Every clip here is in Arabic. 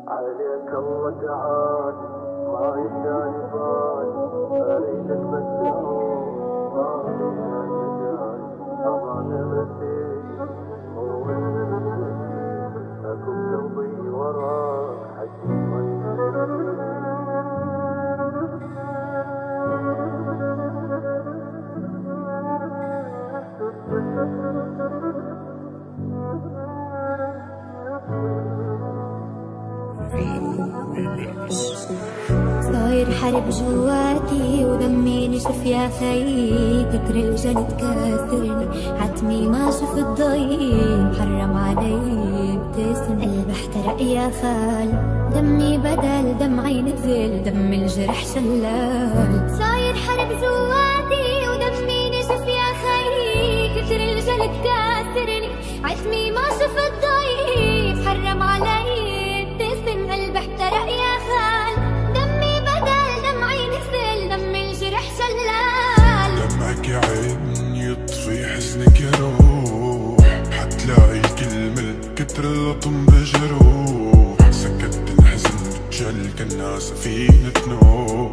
عليك الله تعال ما يجاني بال اريدك بس تعود ما فيها مجال امانه بسيج هو اكو بقلبي وراك حكي صاير حرب جواتي ودمي نشف يا خي، كتر الجلد كاسرني عتمي ما شفت ضي، محرم علي ابتسم قلب احترق يا خال، دمي بدل دمعي نزل دم الجرح شلال. صاير حرب جواتي ودمي نشف يا خي، كتر الجلد كاسرني عتمي ما شفت ضي، محرم علي ابتسم قلب احترق يا خال، دمي بدل دمعي نزل دم الجرح شلال. دمعك يا عين يطفي حزنك يا روح، حتلاقي كلمة كتر اللطم بجروح، سكت الحزن بتجل كأنها سفينة نوح.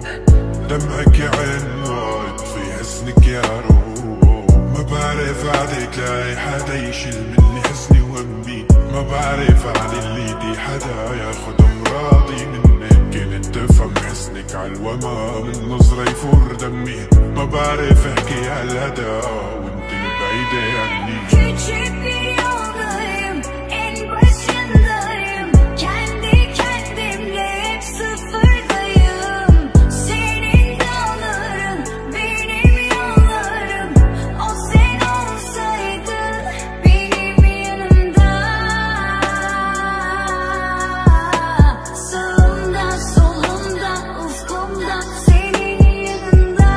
دمعك يا عين يطفي حزنك يا روح، ما بعرف عليك لاقي حدا يشيل مني حزني وهمي، ما بعرف عن اللي دي حدا ياخد امراضي منك، كنت تفهم حزنك عالوما من نظرة يفور دمي، ما بعرف احكي عالهدى وانت البعيدة عني. Küçük bir yoldayım, en başındayım, kendi kendimle hep sıfırdayım. Senin dağların, benim yollarım, o sen olsaydın benim yanımda. Sağımda, solumda, ufkumda, senin yanında.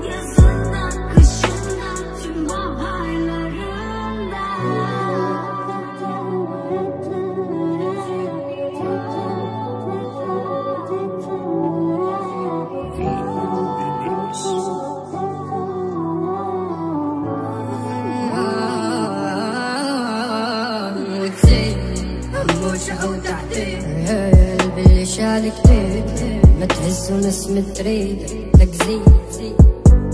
Yazında, kışında, tüm baharlarında. قلبي اللي شالك تيت ما تهز ونسمة تريد لك زيد.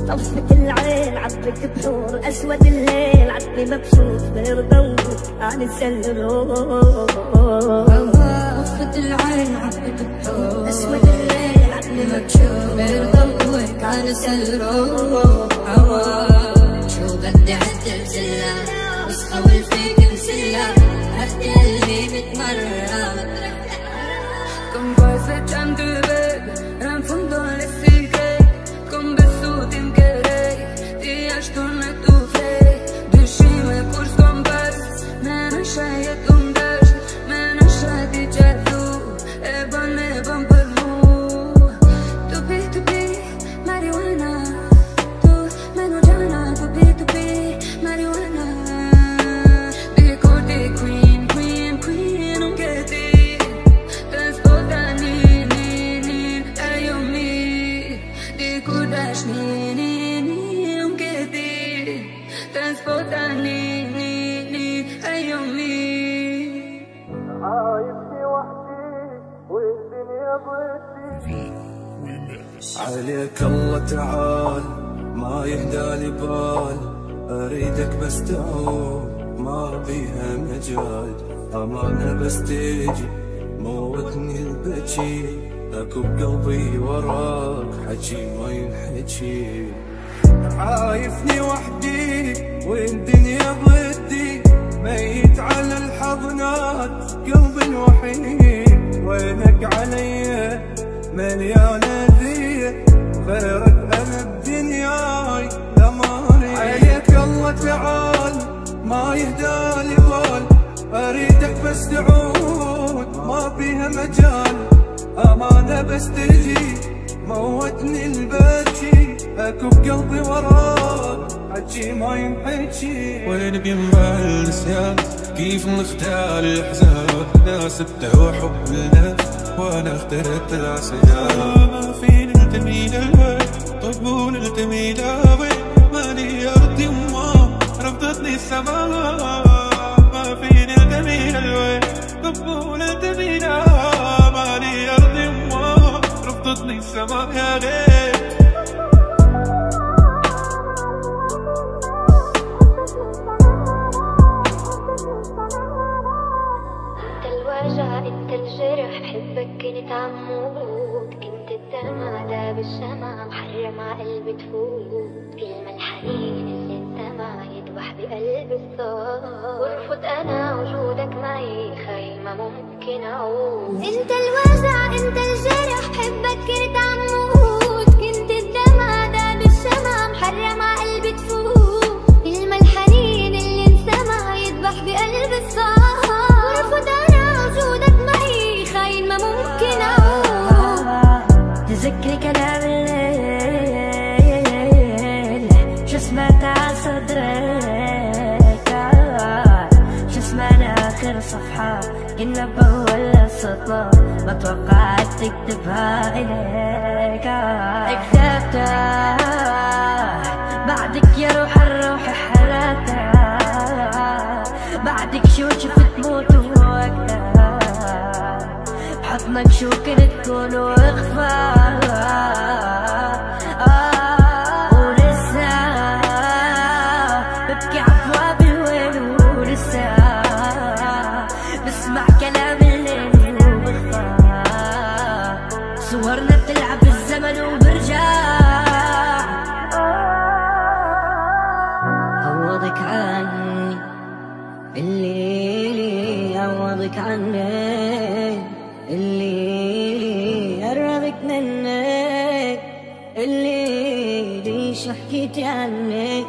طفت العين عبك بحور اسود الليل عدني مبسوط غير ضوك عن السلروح. طفت العين عبك بحور اسود الليل عدني مبسوط غير ضوك عن السلروح. شو بدي عدل سلة وسخة والفيك مسلة هدي قلبي متمرة. Con quasi 100 era in fondo alle sighe, con vissuti in cherei, ti ashton e tu frej, dyshime kur s'kom bas, me në shajet undash, me në shati qathu, e bën për mu. Tupi, marijuana, tu me në gjana, tupi, marijuana. Dikur ti queen, unë këti, عايشني وحدي والدنيا ضدي. عليك الله تعال ما يهدالي بال اريدك بس تعود ما بيها مجال، امانه بس تيجي موتني البكي، اكو بقلبي وراك حكي ما ينحكي. عايفني وحدي والدنيا ضدي، ميت على الحضنات قلبي الوحيد، وينك علي مليانة ذية غيرك انا بدنياي لماني. عليك الله تعال ما يهدالي بال اريدك بس تعود ما بيها مجال، امانة بس تجي موتني البكي، اكو بقلبي وراك حكي ما ينحكي. وين بينبع النسيان كيف نختار الحزان، ناس بتهوى حب الناس وانا اخترت العصيان. ما فيني نلتمي للوين طيب ونلتمي لوين، ماني ارضي وما رفضتني السماء، ما ما فيني التميل الوين قبولة تبينا مالي أرضي وما رفضتني السما يا غير. انت الوجع انت الجرح حبك كنت عمود كنت الدمع داب الشمع محرم ع قلبي تفوت كلمة الحنين اللي انتمع يدوح بقلب الصوت وارفض انا وجودك معي خايمة ممكن اعود. انت الوجع انت الجرح حبك كنت عمود كنت الدمع داب الشمع محرم ع قلبي تفوت كلمة الحنين اللي انسمع يدبح بقلب الصوت وارفض انا وجودك معي خاين ما ممكن اعود. تذكري كلام الليل شو سمعت عصدرك شو سمعنا اخر صفحة كنا بأول سطر ما توقعت تكتبها اليك كتبتها بعدك يا روح الروح حرقتها بعدك شو شفت موت ووقتها بحضنك شو كنت تكون واخفى ولسه ببكي عبواب الوين ولسه بسمع كلام الليل وبخفى صورنا بتلعب الزمن وبرجع عوضك عني الليل عوضك عني الليل قربك منك الليل ليش حكيتي عني